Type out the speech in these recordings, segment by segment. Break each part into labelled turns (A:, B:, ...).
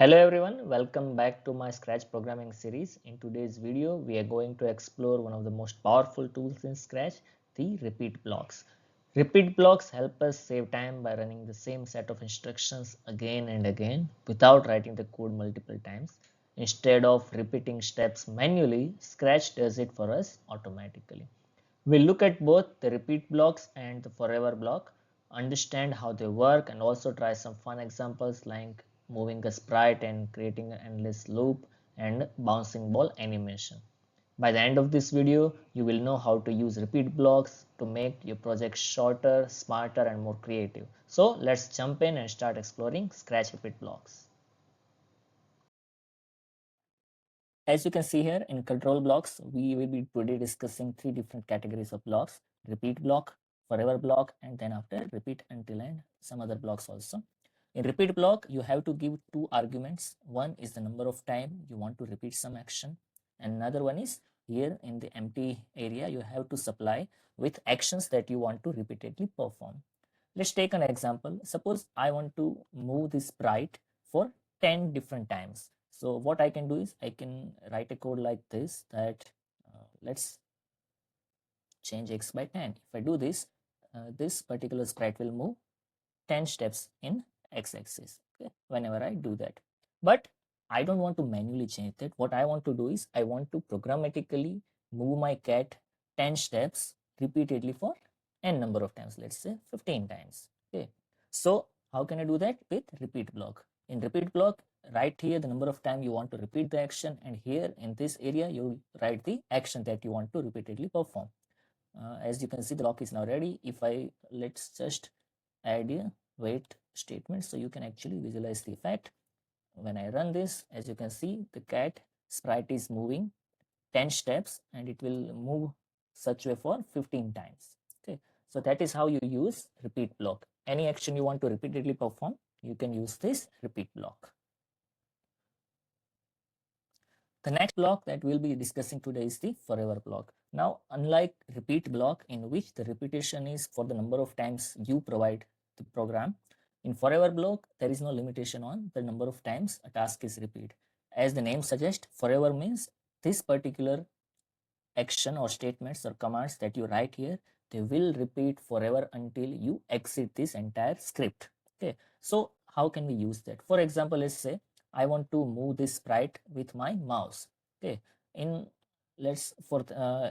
A: Hello everyone, welcome back to my Scratch programming series. In today's video, we are going to explore one of the most powerful tools in Scratch, the repeat blocks. Repeat blocks help us save time by running the same set of instructions again and again without writing the code multiple times. Instead of repeating steps manually, Scratch does it for us automatically. We'll look at both the repeat blocks and the forever block, understand how they work, and also try some fun examples like moving a sprite and creating an endless loop and bouncing ball animation. By the end of this video, you will know how to use repeat blocks to make your project shorter, smarter, and more creative. So let's jump in and start exploring Scratch repeat blocks. As you can see here in control blocks, we will be today discussing three different categories of blocks: repeat block, forever block, and then after repeat until and some other blocks also. In repeat block, you have to give two arguments. One is the number of time you want to repeat some action, and another one is here in the empty area you have to supply with actions that you want to repeatedly perform. Let's take an example. Suppose I want to move this sprite for 10 different times. So what I can do is I can write a code like this that let's change x by 10. If I do this, this particular sprite will move 10 steps in x-axis, okay, whenever I do that. But I don't want to manually change that. What I want to do is I want to programmatically move my cat 10 steps repeatedly for n number of times, let's say 15 times. Okay, so how can I do that? With repeat block. In repeat block, write here the number of time you want to repeat the action, and here in this area you write the action that you want to repeatedly perform. As you can see, the block is now ready. If I let's just add a wait statement so you can actually visualize the effect. When I run this, as you can see, the cat sprite is moving 10 steps and it will move such way for 15 times. Okay, so that is how you use repeat block. Any action you want to repeatedly perform, you can use this repeat block. The next block that we'll be discussing today is the forever block. Now, unlike repeat block in which the repetition is for the number of times you provide the program, in forever block, there is no limitation on the number of times a task is repeated. As the name suggests, forever means this particular action or statements or commands that you write here, they will repeat forever until you exit this entire script. Okay, so how can we use that? For example, let's say I want to move this sprite with my mouse. Okay, in let's for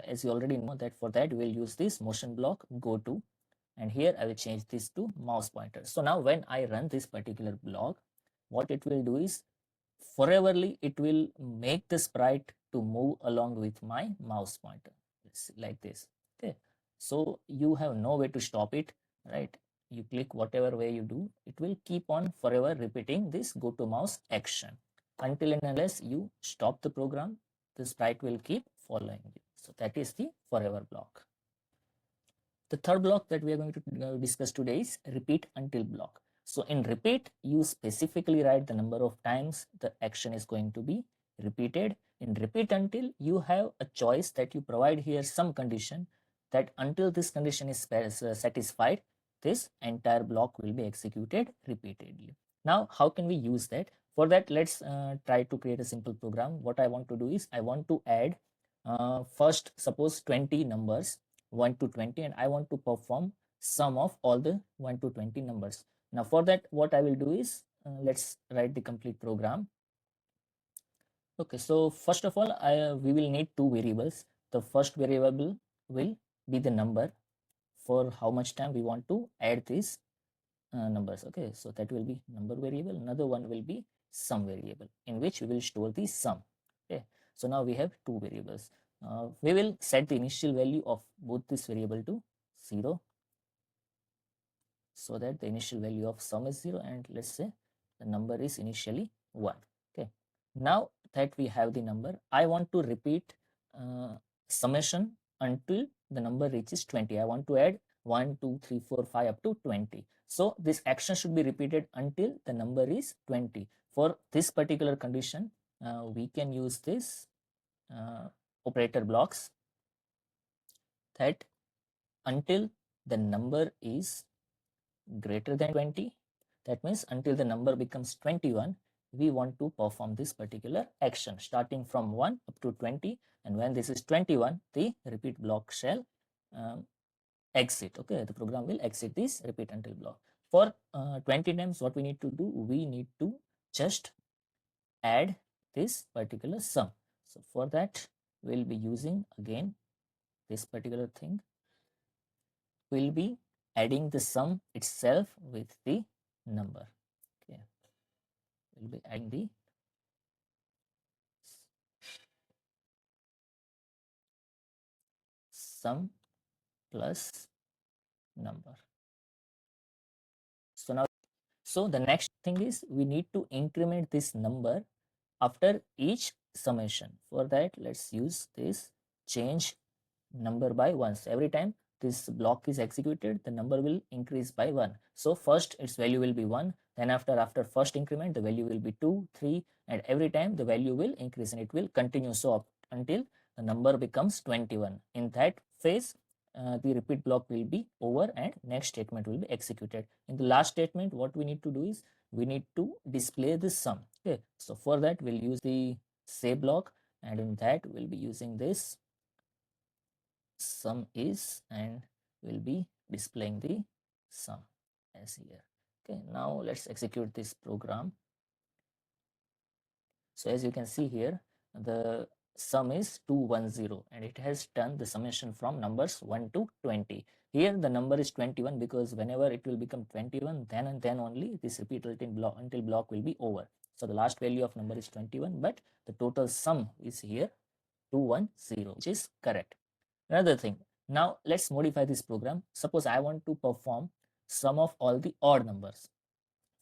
A: as you already know that for that we will use this motion block go to, and here I will change this to mouse pointer. So now when I run this particular block, what it will do is foreverly it will make the sprite to move along with my mouse pointer. It's like this. Okay, so you have no way to stop it, right? You click whatever way you do, it will keep on forever repeating this go to mouse action until and unless you stop the program. The sprite will keep following you. So that is the forever block. The third block that we are going to discuss today is repeat until block. So in repeat, you specifically write the number of times the action is going to be repeated. In repeat until, you have a choice that you provide here some condition that until this condition is satisfied, this entire block will be executed repeatedly. Now, how can we use that? For that, let's try to create a simple program. What I want to do is I want to add first, suppose 20 numbers 1 to 20, and I want to perform sum of all the 1 to 20 numbers. Now for that, what I will do is let's write the complete program. Okay, so first of all, we will need two variables. The first variable will be the number for how much time we want to add these numbers. Okay, so that will be number variable. Another one will be sum variable in which we will store the sum. Okay, so now we have two variables. We will set the initial value of both this variable to 0 so that the initial value of sum is 0, and let's say the number is initially 1. Okay, now that we have the number, I want to repeat summation until the number reaches 20. I want to add 1 2 3 4 5 up to 20. So this action should be repeated until the number is 20. For this particular condition, we can use this operator blocks that until the number is greater than 20, that means until the number becomes 21, we want to perform this particular action starting from 1 up to 20, and when this is 21, the repeat block shall exit. Okay, the program will exit this repeat until block. For 20 times, what we need to do, we need to just add this particular sum. So for that, we'll be using again this particular thing. We'll be adding the sum itself with the number. Okay, we'll be adding the sum plus number. So the next thing is we need to increment this number after each summation. For that, let's use this change number by 1. So every time this block is executed, the number will increase by 1. So first its value will be 1, then after first increment the value will be 2, 3, and every time the value will increase, and it will continue so up until the number becomes 21. In that phase, the repeat block will be over and next statement will be executed. In the last statement, what we need to do is we need to display the sum. Okay, so for that we'll use the say block, and in that we'll be using this sum is, and we'll be displaying the sum as here. Okay, now let's execute this program. So as you can see here, the sum is 210, and it has done the summation from numbers 1 to 20. Here the number is 21 because whenever it will become 21, then and then only this repeat until block will be over. So the last value of number is 21, but the total sum is here 210, which is correct. Another thing, now let's modify this program. Suppose I want to perform sum of all the odd numbers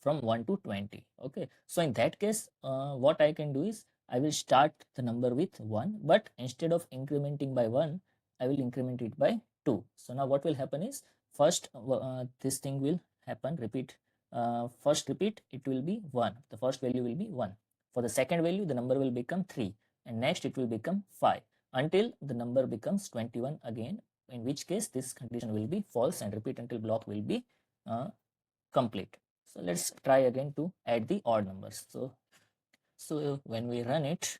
A: from 1 to 20. Okay, so in that case, what I can do is I will start the number with 1, but instead of incrementing by 1, I will increment it by 2. So now what will happen is, first this thing will happen, repeat. First repeat, it will be 1. The first value will be 1. For the second value, the number will become 3, and next it will become 5 until the number becomes 21 again, in which case this condition will be false and repeat until block will be complete. So let's try again to add the odd numbers. So when we run it,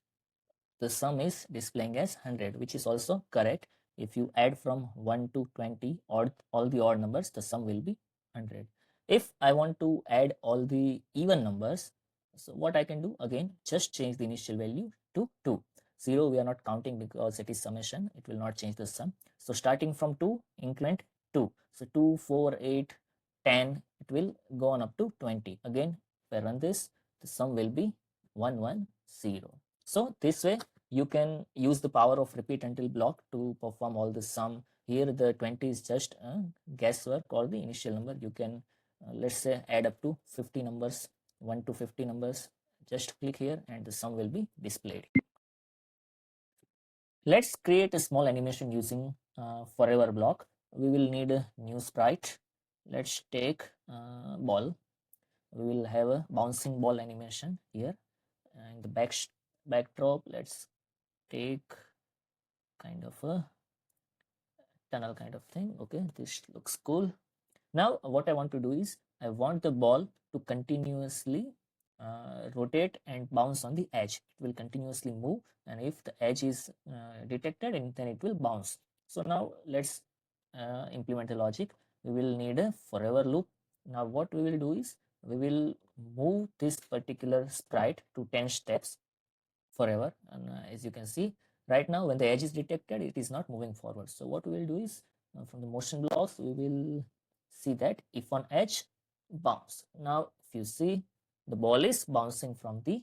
A: the sum is displaying as 100, which is also correct. If you add from 1 to 20 all the odd numbers, the sum will be 100. If I want to add all the even numbers, so what I can do, again, just change the initial value to 2. 0 we are not counting because it is summation, it will not change the sum. So starting from 2, increment 2. So 2, 4, 8, 10, it will go on up to 20. Again, if I run this, the sum will be 110. So this way you can use the power of repeat until block to perform all the sum. Here the 20 is just guesswork or the initial number. You can let's say add up to 50 numbers, 1 to 50 numbers. Just click here and the sum will be displayed. Let's create a small animation using forever block. We will need a new sprite. Let's take ball. We will have a bouncing ball animation here, and the backdrop, let's take kind of a tunnel kind of thing. Okay, this looks cool. Now what I want to do is I want the ball to continuously rotate and bounce on the edge. It will continuously move, and if the edge is detected, and then it will bounce. So now let's implement the logic. We will need a forever loop. Now what we will do is we will move this particular sprite to 10 steps forever, and as you can see right now, when the edge is detected, it is not moving forward. So what we will do is from the motion blocks, we will see that if on edge, bounce. Now if you see, the ball is bouncing from the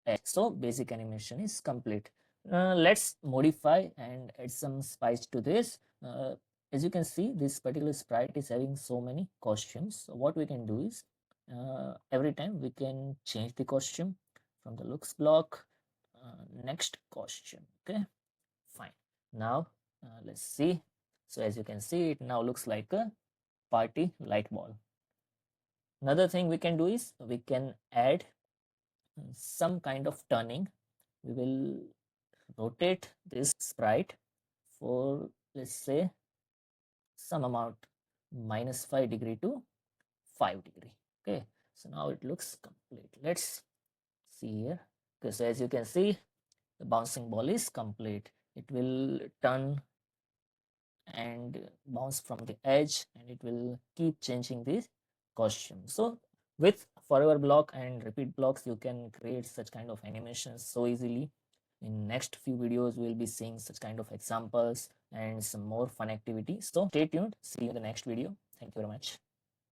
A: edge. So basic animation is complete. Let's modify and add some spice to this. As you can see, this particular sprite is having so many costumes. So what we can do is every time we can change the costume from the looks block. Next costume. Okay, fine. Now let's see. So as you can see, it now looks like a party light ball. Another thing we can do is we can add some kind of turning. We will rotate this sprite for, let's say, some amount, -5 degree to 5 degree. Okay, so now it looks complete. Let's See here. Okay, so as you can see, the bouncing ball is complete. It will turn and bounce from the edge, and it will keep changing the costume. So with forever block and repeat blocks, you can create such kind of animations so easily. In next few videos, we'll be seeing such kind of examples and some more fun activities. So stay tuned. See you in the next video. Thank you very much.